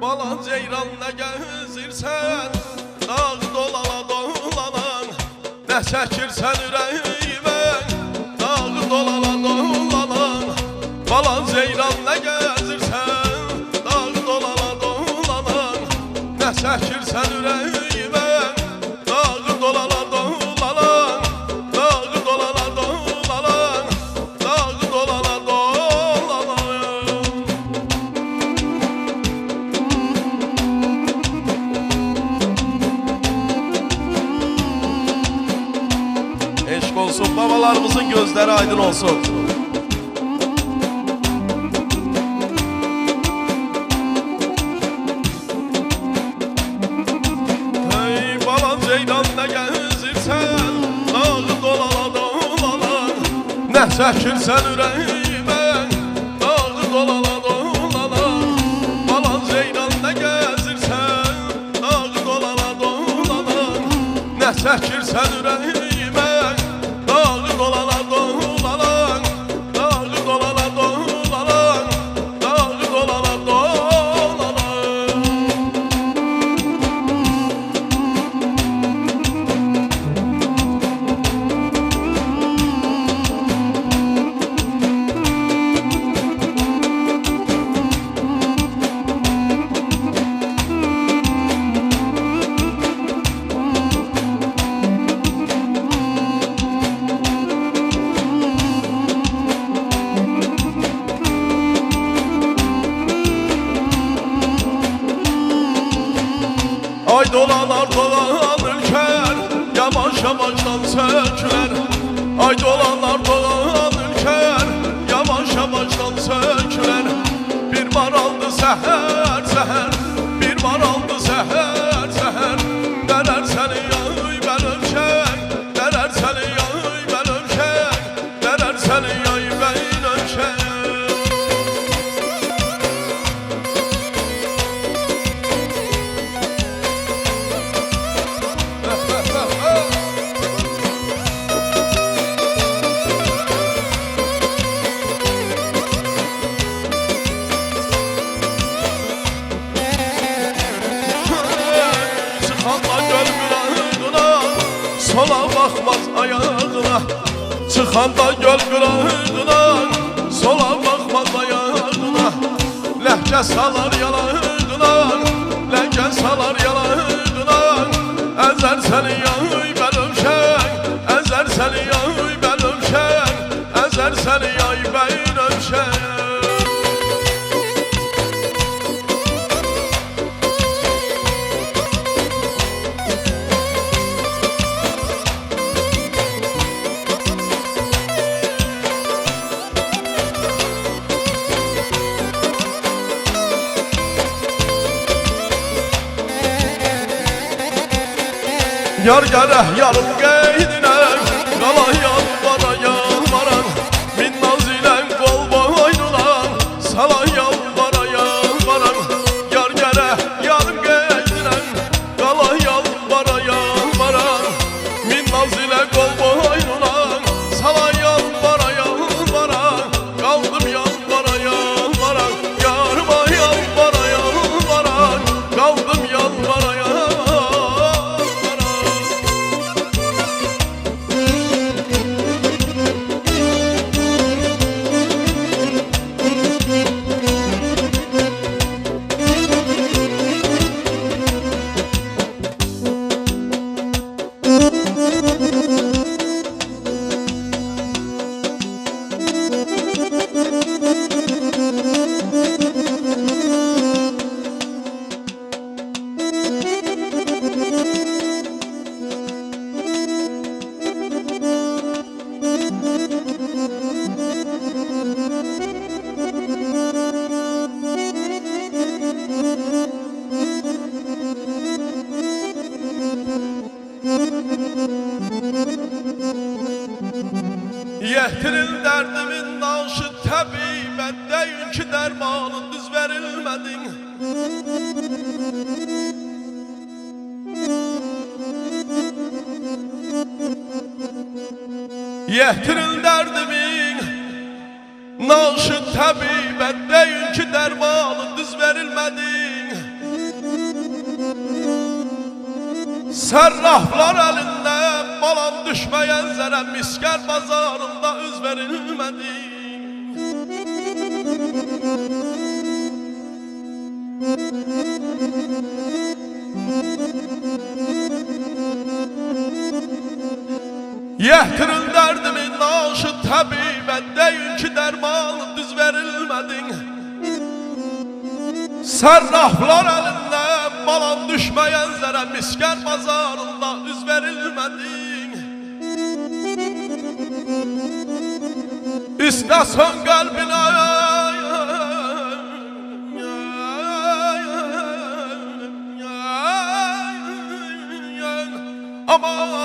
Balan ceyran ne gezirsen, dağ dolana dolanan, ne çekirsen yüreğime, dağ dolana dolanan. Balan ceyran ne gezirsen, dağ dolana dolanan, ne çekirsen yüreğime, dağ dolana dolanan, dağ dolana dolanan, dağ dolana dolanan. Eşk olsun, babalarımızın gözleri aydın olsun. Hey balan ceylan ne gezirsen, dağı dolana dolanan, ne çekirsen yüreğime, dağı dolana dolanan. Balan ceylan ne gezirsen, dağı dolana dolanan, ne çekirsen yüreğime, dağ dolana dolanan, dağ dolana dolanan, dağ dolana dolanan. Ay dolanar dolanırken yavaş yavaştan söküler. Ay dolanar dolanırken yavaş yavaştan söküler. Bir maraldı seher seher, bir maraldı seher seher. Neler seni yay ben ölçek, neler seni yay ben ölçek, neler seni yay ben ölçek. Çıkanda göl kırağına, sola bakmaz ayağına. Çıkanda göl kırağına, sola bakmaz ayağına. Lehçe salar yanağına, lehçe salar yanağına. Ezer seni yay ben ölçek, ezer seni yay ben ölçek, ezer seni yay ben ölçek. Yar gərək yarım qeydinə, qala yalvara yalvaran. Min naz ilə qol boynulan, sala yalvara yalvaran. Yar gərək yarım qeydinə, qala yalvara yalvaran. Min naz ilə qol boynulan, sala yalvara yalvaran. Qaldım yalvara yalvaran, yarıma yalvara yalvaran. Qaldım yalvara yalvaran. Yehtiril derdimin naşı təbibət deyin ki dermanın düz verilmedin. Yehtiril derdimin naşı təbibət deyin ki dermanı düz verilmedi. Serraflar elinde balam düşmeyen zere, misker bazarında üz verilmedi. Yehtirin derdimin naşı tabibe, deyin ki dermanı düz verilmedin. Serraflar elinde balam düşmeyen zere, misker bazarında üz verilmedin. İstesen kalbine aman.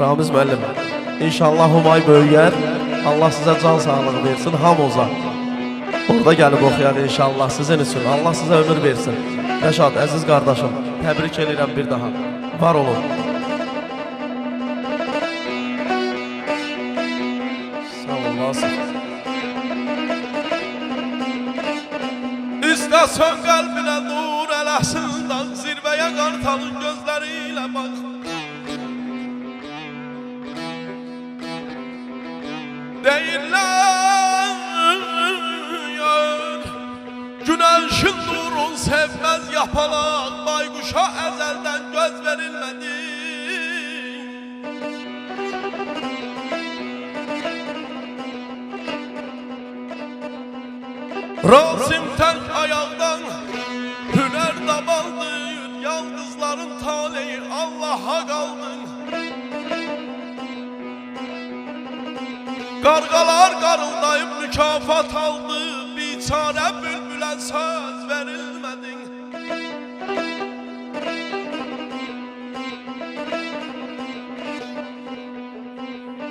Ramiz müəllim, inşallah Humay böyüyər, Allah sizə can sağlığı versin, hamıza. Orada gəlib oxuyar inşallah sizin üçün, Allah sizə ömür versin. Rəşad, əziz qardaşım, təbrik edirəm bir daha, var olun. Sağ ol, Nasır. İstəsən qəlbinə nur eləsin, zirvəyə qartalın gözlərilə bax. Deyirlər güneşin nurun sevmez yapalak, baykuşa ezelden göz verilmedi. Rasim tek ayaktan hüner dabaldır, yalnızların taleyi Allah'a kaldı. Qarqalar qarıldayıb mükafat aldı, biçare bülbülə söz verilmedin.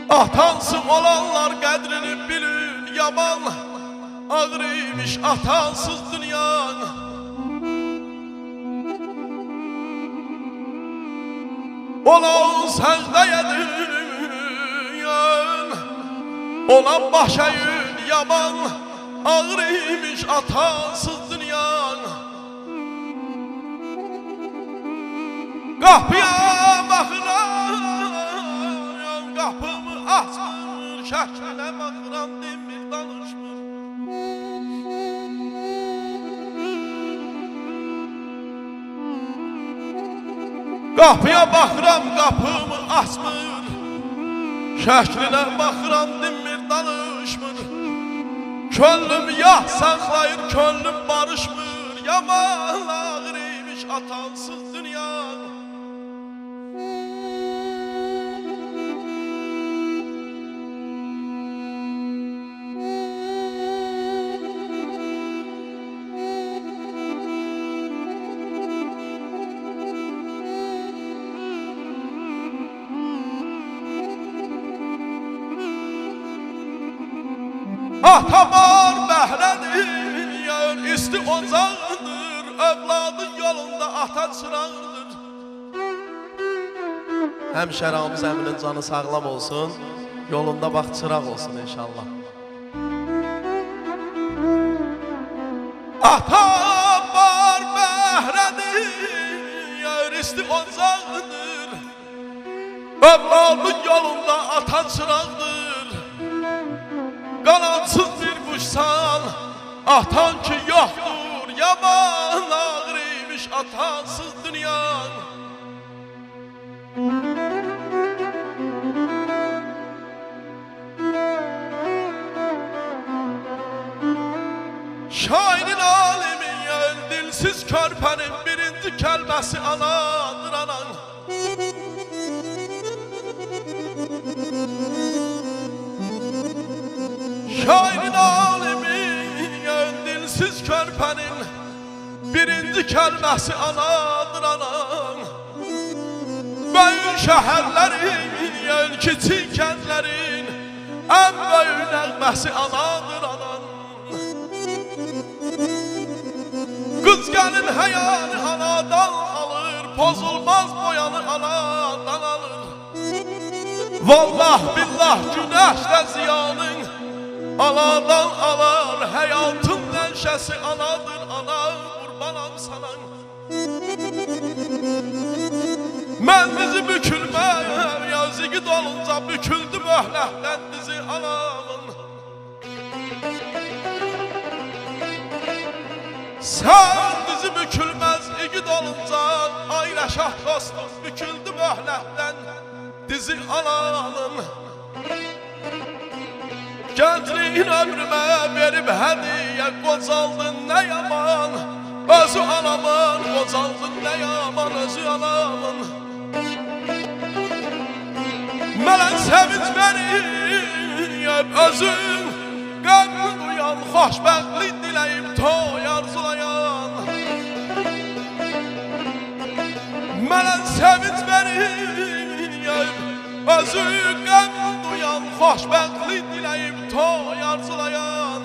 Atansız olanlar qədrini bilin, yaman ağrıymış atansız dünyan. Olan səcdə yedir, ona başayın yaman ağrıymış atasız dünyan. Kapıya bakıram, kapımı açmır, şəklə bakıram, demir danışmır. Kapıya bakıram, kapımı açmır, şəklinə baxıram, dinmir, danışmır. Könlüm yah saxlayır, könlüm barışmır, yaman ağrıymış atansız dünya. Atamar bəhrədir, isti ocağıdır, övladın yolunda ata çırağıdır. Həmişə Ramiz əminin canı sağlam olsun, yolunda bax çıraq olsun inşallah. Atamar bəhrədir, isti ocağıdır, övladın yolunda ata çırağıdır. Qanadsız bir quşsan, atan ki yoxdur, yaman ağrıymış atansız dünyan. Şairin alimin yön, dilsiz körpənin birinci kəlməsi anadır anan. Şairin alimin, dilsiz körpənin birinci kəlməsi anadır anan. Böyük şəhərlərin, yön kiçik kəndlərin ən böyük nəğməsi anadır anan. Qız gəlin həyanı anadan alır, pozulmaz boyanı anadan alır. Vallah billah günəşlə ziyanın anadan alar, həyatın nəşəsi anadır ana, qurbanam sana. Mən dizi bükülməyəm, yazıqı dolunca büküldü möhlətdən dizi anamın. Sən dizi bükülməz, igid olunca ailə şah dostum büküldü möhlətdən dizi anamın. Gəncliyin ömrümə verib hədiyə qocaldın nə yaman, özü anamın, qocaldın nə yaman, özü anamın. Mənə sevinç verib özün, qəm duyan, xoşbəxtlik diləyib toy arzulayan. Mənə sevinç verib özün, qəm duyan, xoşbəxtlik diləyib toy arzulayan.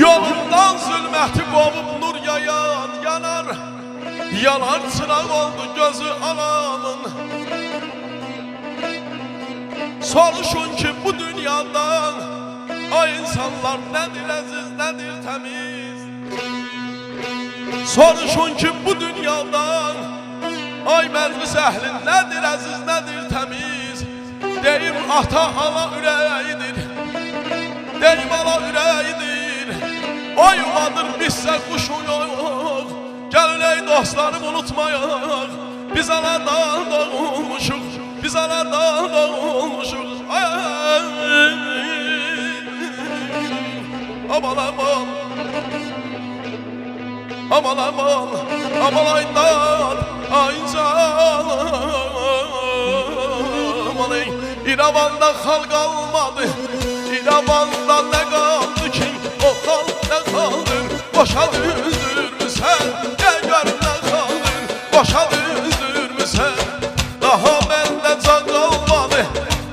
Yolundan zülməti qovub nur yayan, yanar, yanar çıraq oldu gözü anamın. Soruşun ki bu dünyadan, ay insanlar nədir əziz, nədir təmiz. Soruşun ki bu dünyadan, ay məclis əhli nədir əziz, nədir təmiz. Deyim ata ana ürəyidir, deyim ana ürəyidir. O yuvadır bizsə quşu yox, gəlin ey dostlarım unutmayaq. Biz anadan doğmuşuq, biz anadan doğmuşuq. Aman aman, aman aman, aman aydan, ay canım ey. İrəvanda xalq qalmadı, İrəvanda nə qaldı ki, o xalq nə qaldır, boşa düzdürmüsən, gəl görüm nə qaldır, boşa düzdürmüsən. Daha məndə can qalmadı,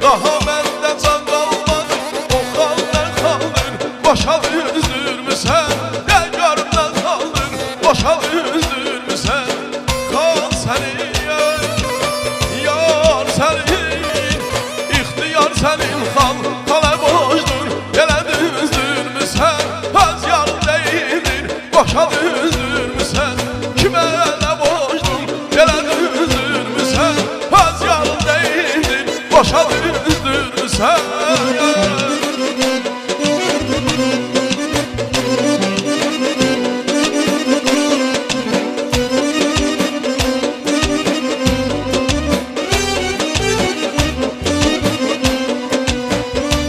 daha məndə can qalmadı, o xalq nə qaldır, boşa düzdürmüsən, gəl görüm nə qaldır, boşa düzdürmüsən. Xal səni, yar səni, ixtiyar sənin xal, xalə boşdur, elə düzdürmüsən. Öz yarım deyildir, boşa düzdürmüsən. Kimə elə boşdur, elə düzdürmüsən. Öz yarım deyildir, boşa düzdürmüsən.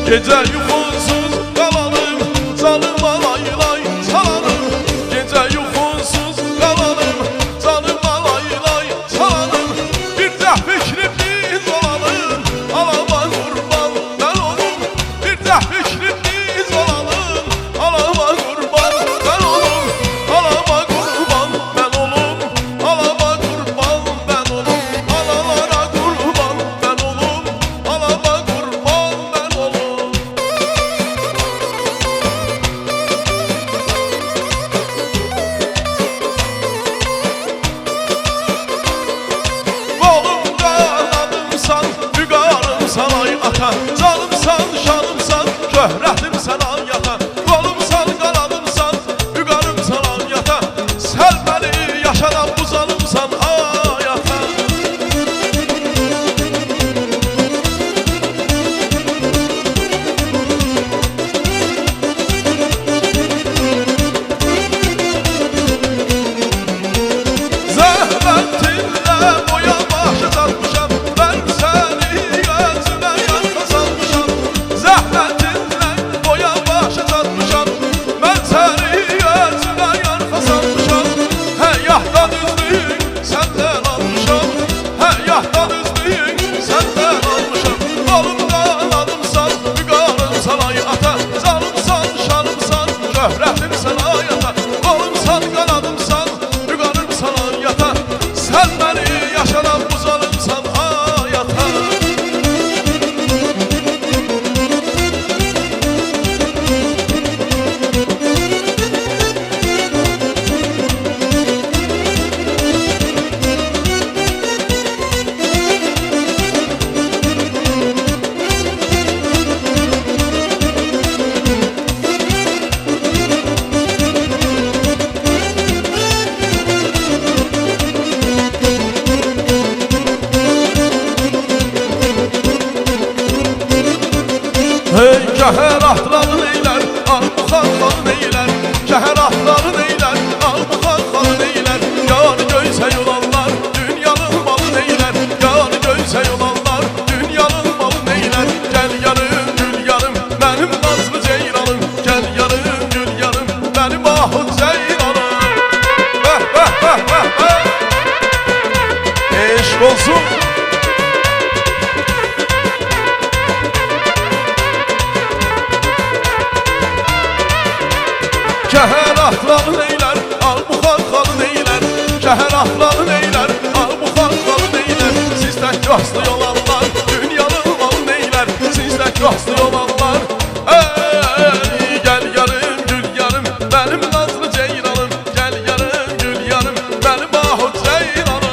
Gecə yuxusuz qalalım, canım alayılay salalım. Gecə yuxusuz qalalım, canım alayılay salalım. Bir də fikrimiz olalım, alama qurban mən olum. Bir də fikrimiz olalım, alama qurban mən olum. Alama qurban mən olum, alama qurban mən olum. Analara qurban mən olum, alama qurban mən olum. Canımsan, şanımsan, şöhrətimsən an yata. Qolumsan, qanadımsan, vüqarımsan an yata. Sən məni yaşadan bu canımsan ayata. Zəhmətinlə boya başı çatmışam, mən səni gözümə yan qasam. Şəhər atları neylər, Armuxan xanı neylər, şəhər atları neylər, Armuxan xanı neylər, yarı göysə yolanlar, dünyanın malı neylər, yarı göysə yolanlar, dünyanın malı neylər, gəl yarım, gül yarım, mənim nazlı ceyranım, gəl yarım, gül yarım, mənim ahut ceyranım. Bəh, bəh, bəh, bəh, bəh. Eşq olsun. Şəhər atları neylər, Armuxan xanı neylər, şəhər atları neylər, Armuxan xanı neylər, siz tək rastlı olanlar, dünyanın malı neylər, siz tək rastlı olanlar. Ey, gəl yarım, gül yarım, mənim nazlı ceyranım, gəl yarım, gül yarım, mənim ahut ceyranım.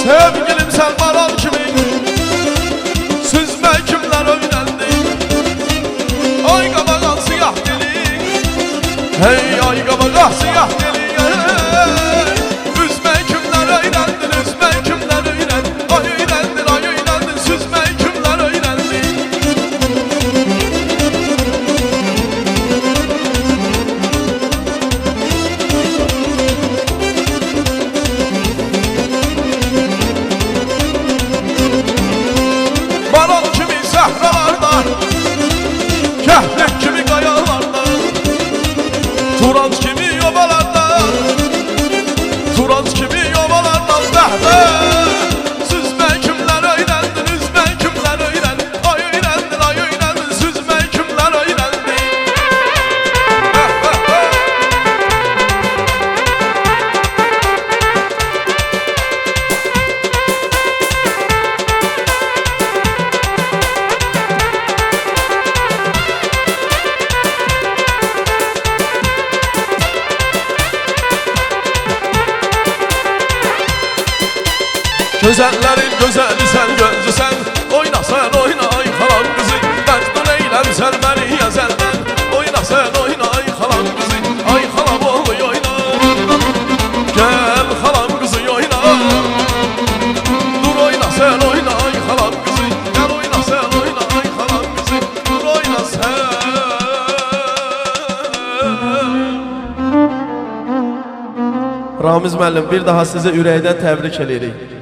Sevgilim sen baran kimi, süzme kimler öğrendi. Ay qabağa siyah deli, hey ay qabağa siyah deli, üzme kimler öğrendi, üzme kimler öğrendi, ay öğrendi, ay öğrendi, süzme kimler öğrendi. Baran kimi səhralarda, kəhlək kimi qayalarda, Turanc kimi yobalarda, Turanc kimi yobalarda, bəhbə. Süzmə kimlər öyrəndin, üzmə kimlər öyrəndin, ay öyrəndin, ay öyrəndin, süzmə kimlər öyrəndin. Bəh, bəh, bəh. Gözəllərin gözəli sən, gözlü sən, oyna sən, oyna ay xalan qızı, məktun eyləmsən məni əzəldən, oyna sən, oyna ay xalan qızı, ay xalam oğlu oyna, gəl xalam qızı oyna, dur oyna sən, oyna ay xalam qızı, gəl oyna sən, oyna ay xalam qızı, dur oyna sən. Ramiz müəllim, bir daha sizi ürəkdən təbrik edirik.